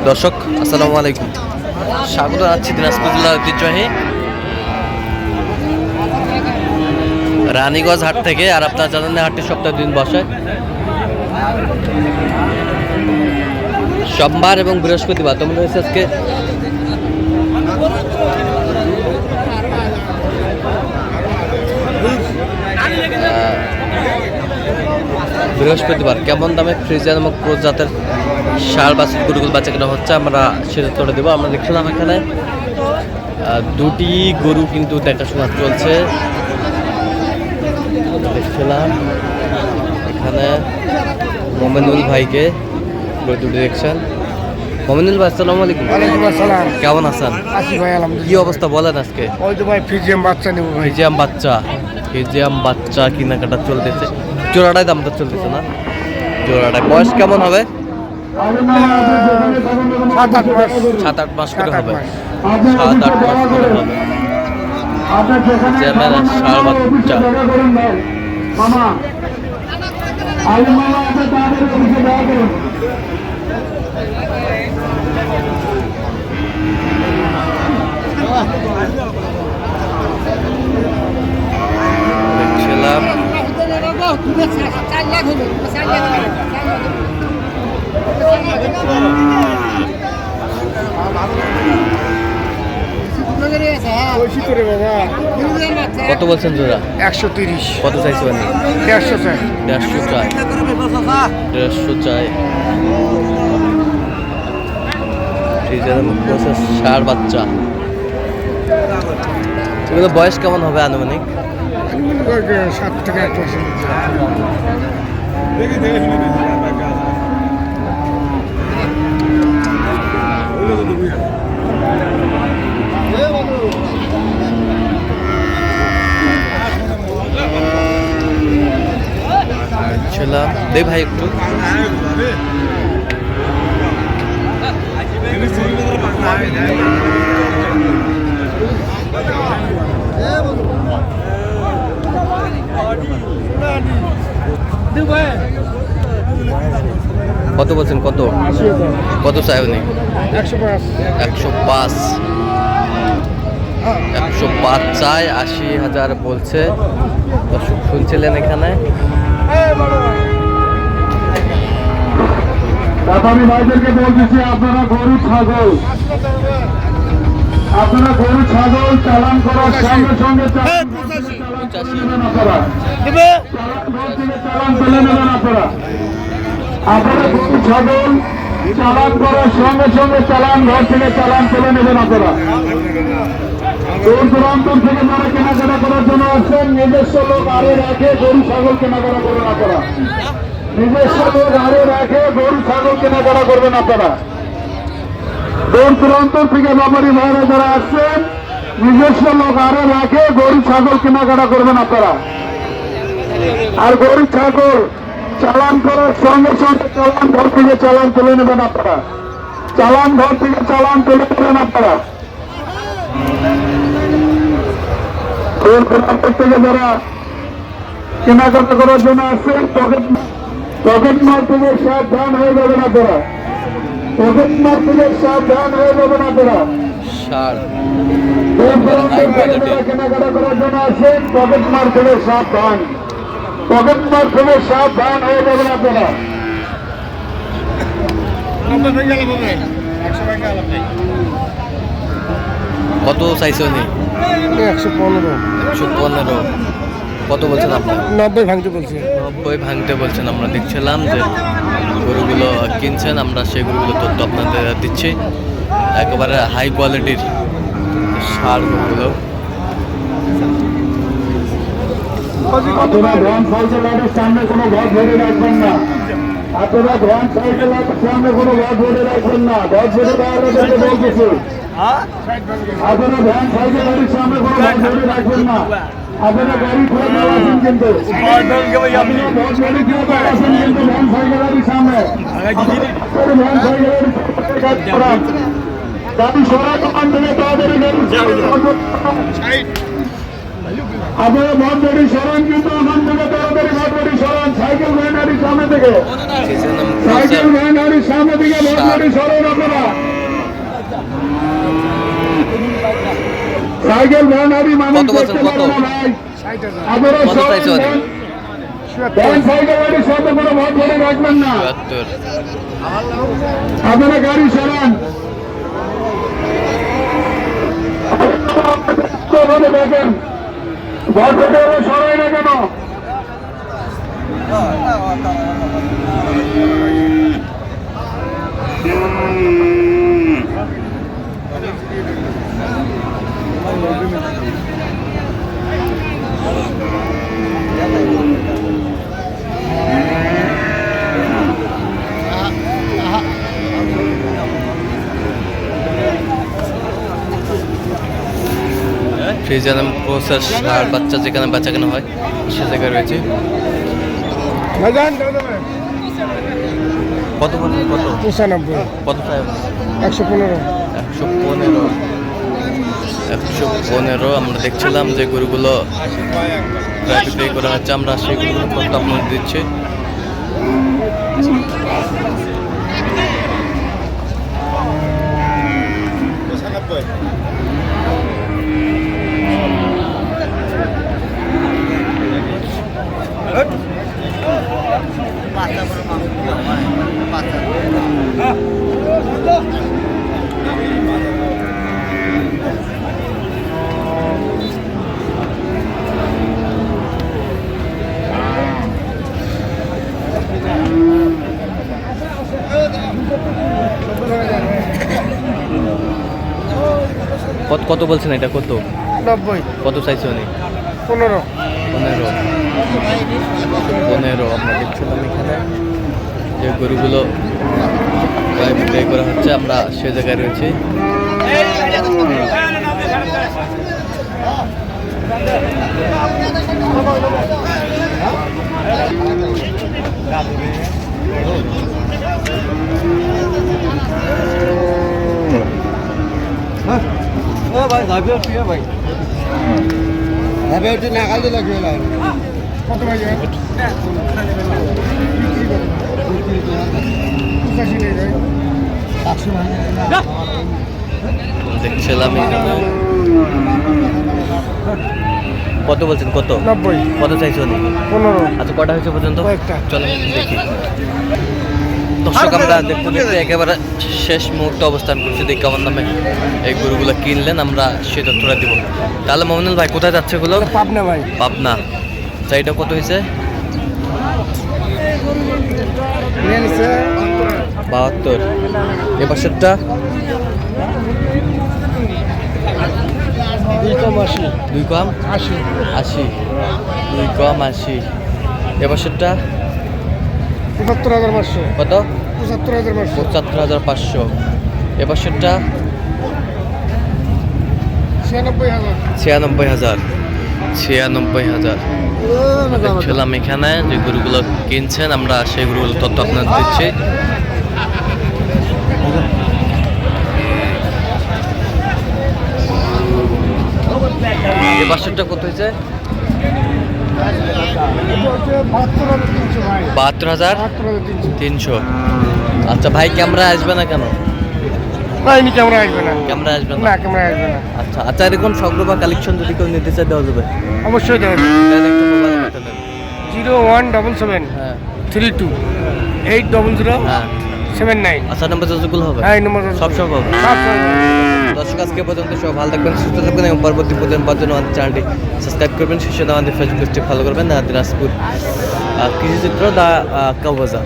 দর্শক আসসালামু আলাইকুম, স্বাগত জানাচ্ছি দিনাজপুর জেলার ঐতিহ্যবাহী রানীগঞ্জ হাট থেকে। আর আপনার জানেন হাটটি সপ্তাহে 2 দিন বসে, সোমবার এবং বৃহস্পতিবার। তো মনে হয়েছে আজকে বৃহস্পতিবার। কেমন দামে ফ্রিজিয়ান এবং ক্রোজ জাতের ষাঁড় বাছুর গরুগুলো বাচ্চা কেনা হচ্ছে আমরা সেটা তুলে দেবো। আমরা দেখছিলাম এখানে দুটি গরু কিন্তু দেখাশোনা চলছে। দেখছিলাম এখানে মোমিনুল ভাইকে গরু দুটি দেখছেন। মোমিনুল ভাই আসসালামু আলাইকুম। ওয়ালাইকুম আসসালাম। কেমন আছেন? আছি ভাই, কি আলহামদুলিল্লাহ। অবস্থা বলেন আজকে? ওই তো ভাই ফ্রিজিয়াম বাচ্চা নেব ভাই। ফ্রিজিয়াম বাচ্চা কেনাকাটা চলতেছে, জোড়াটাই দামটা চলতেছে না? জোড়াটায় বয়স কেমন হবে? 7-8 মাস করে হবে। 7-8 মাস করে হবে। ফ্রিজিয়ামের ষাঁড় বাচ্চা। দেখছিলাম কত বলছেন জোড়া? 130। কত চাইছে? 150 চাই। 150 চাই। 150 চাই। ষাঁড় বাচ্চা। এগুলো বয়স কেমন হবে আনুমানিক? 7 থেকে 8 বছর। ছিলাম দে ভাই একটু। কত বলছেন? কত কত চাই উনি? 105 চাই। 80,000 বলছে। দর্শক শুনছিলেন এখানে। আমি ভাইদেরকে বলতেছি, আপনারা গরু ছাগল চালান করার সঙ্গে সঙ্গে চালান তুলে নেবেন। আপনারা গরু ছাগল চালান করার সঙ্গে সঙ্গে চালান ঘর থেকে চালান তুলে নেবেন। আপনারা দূর দূরান্ত থেকে যারা কেনাকাটা করার জন্য আসছেন, নিজস্ব লোক আরে রাখে গরু ছাগল কেনাকাটা করবেন। আপনারা নিজস্ব লোক আরে রাখে গরু ছাগল কেনাকাটা করবেন। আপনারা দূর দূরান্ত থেকে ব্যাপারী ভাইরা যারা আসছেন, নিজস্ব লোক আরে রাখে গরু ছাগল কেনাকাটা করবেন। আপনারা আর গরু ছাগল চালান করার সঙ্গে সঙ্গে চালান ঘর থেকে চালান তুলে নেবেন। আপনারা চালান ঘর থেকে চালান তুলে নেবেন। আপনারা দূর দূরান্ত থেকে যারা কেনাকাটা করার জন্য আসছেন, পকেট মার থেকে সাবধান হয়ে যাবেন। আপনারা পকেট মার থেকে সাবধান হয়ে যাবেন। আপনারা কেনাকাটা করার জন্য আসছেন, পকেট মার থেকে সাবধান। পকেট মার থেকে সাবধান হয়ে যাবেন। আপনারা কত চাইছে উনি? 115। কত বলছেন আপনার? 90 ভাঙতে বলছে। 90 ভাঙতে বলছেন। আমরা দেখছিলাম যে গরুগুলো কিনছেন, আমরা সেই গরুগুলো তথ্য আপনাদের দিচ্ছি। একেবারে হাই কোয়ালিটির ষাঁড় গরুগুলো। আপনারা ভ্যান সাইকেলের সামনে কোনো ঘর ধরে রাখবেন না। আপনারা ভ্যান সাইকেলের সামনে কোনো ঘর ধরে রাখবেন না। ঘর ধরে দেওয়ার বলতেছি, আপনারা ভ্যান সাইকেলের সামনে কোনো ঘর ধরে রাখবেন না। আপনারা গাড়ি ফেলে দেওয়াছেন কিন্তু ভ্যান সাইকেলের সামনে ভ্যান সাইকেলের গাড়ি সরাই দোকান থেকে তাড়াতাড়ি গাড়ি আপনারা ভোট গাড়ি সরান, কিন্তু ওখান থেকে তাড়াতাড়ি ভোট গাড়ি সরান। সাইকেল ভ্যান গাড়ির সামনে থেকে ভোট গাড়ির সামনে থেকে ভোট গাড়ি সরান। আপনারা সাইকেল ভ্যান আদি মানুষ কত বলছেন, দেখতে কত? পারে না ভাই 60,000 আপনারা কত সবাই চাইছো আরে? ভ্যান সাইকেল আদি সাথে কোনো ভাগ ধরে রাখবেন না 72 আপনারা গাড়ি সরান ওখানে দেখেন ভর থেকে সরাই না কেন ফ্রিজিয়ান প্রসেস আর বাচ্চা যেখানে বাচ্চা কেনা হয় সে জায়গায় রয়েছে। বাজান কত বলছেন, কত 95 কত চাই? 115 115 আমরা দেখছিলাম যে গরুগুলো প্রায় বিক্রি করা হচ্ছে, আমরা সেই গরুগুলো তথ্য আপনাদের দিচ্ছি। কত কত বলছেন এটা, কত 90 কত চাইছে উনি? 15 15 আমরা দেখছিলাম এখানে যে গরুগুলো প্রায় বিক্রয় করা হচ্ছে, আমরা সে জায়গায় রয়েছি। কত ভাই দেখছিলাম এখানে কত বলছেন, কত 90 কত চাইছে উনি? 15 আচ্ছা কটা হয়েছে পর্যন্ত? কয়েকটা। চলো দেখি। দর্শক আমরা দেখতে দেখতে একেবারে শেষ মুহূর্তে অবস্থান করছি, দেখি আমার নামে এই গরুগুলো কিনলেন, আমরা সে তথ্যটা দিব। তাহলে মোমিনুল ভাই কোথায় যাচ্ছে এগুলো? পাবনা ভাই পাবনা। আচ্ছা এটা কত হয়েছে? 72। এ পাশেরটা 2 কম 80 2 কম 80 80, 2 কম 80। এ পাশেরটা 75500 কত? 75500 75,500। এ পাশেরটা 96000 96,000। দেখছিলাম এখানে যে গরুগুলো কিনছেন, আমরা সেই গরুগুলো তথ্য আপনাদের দিচ্ছি। এ বাসনটা কত হয়েছে? 72,300। আচ্ছা ভাই ক্যামেরা আসবে না কেন? ভাইনি ক্যামেরা আসবে না, ক্যামেরা আসবে না না? ক্যামেরা আসবে না, আচ্ছা আচ্ছা, এরকম সংগ্রহ বা কালেকশন যদি কেউ নিতে চায় দেওয়া যাবে? অবশ্যই দেবেন। তাহলে একটু মোবাইলে পাঠান। 0177 হ্যাঁ 32 800 হ্যাঁ 79। আচ্ছা নাম্বার যতগুলো হবে হ্যাঁ এই নম্বর সব সম্ভব। দর্শক আজকে পর্যন্ত সব ভালো থাকবেন, সুস্থ থাকবেন এবং পরবর্তী প্রতিদিন পাওয়ার জন্য আমাদের চ্যানেলটি সাবস্ক্রাইব করবেন, সেই সাথে আমাদের ফেসবুক পেজটি ফলো করবেন। দিনাজপুর কৃষিচিত্র দা কাউবাজার।